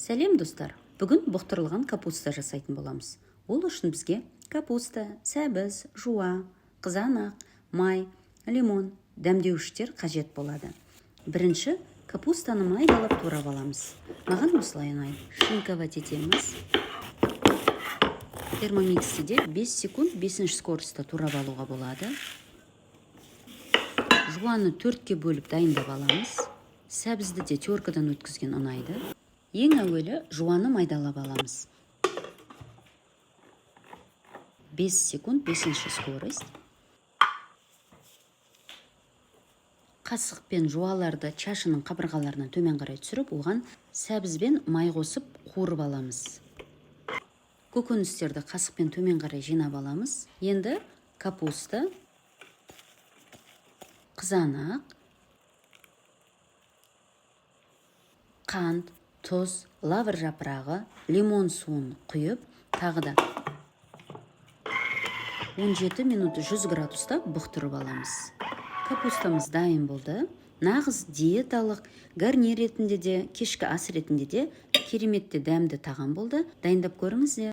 Сәлем достар. Бүгін бұқтырылған капуста жасайтын боламыз. Ол үшін бізге капуста, сәбіз, жуа, қызанақ, май, лимон, дәмдеуіштер қажет болады. Бірінші капустаны майдалап турап аламыз. Маған осылай ұнайды. Шинковать етеміз. Термомиксте 5 секунд 5 скоростьта турап алуға болады. Жуаны 4-ке бөліп дайындап аламыз. Сәбізді де теркадан өткізген ұнайды. Ең әуелі жуаны майдалап аламыз. 5 секунд 5 скорость. Қасықпен жуаларды чашының қабырғаларынан төмен қарай түсіріп, оған сәбізбен май қосып қуырып аламыз. Көкөністерді қасықпен төмен қарай жинап аламыз. Енді капуста, қызанақ, қант, тұз, лавр жапырағы, лимон суын құйып, тағы да 17 минут 100 градуста бұқтырып аламыз. Капустамыз дайын болды. Нағыз диеталық, гарнир ретінде де, кешкі ас ретінде де кереметті дәмді тағам болды. Дайындап көріңіздер.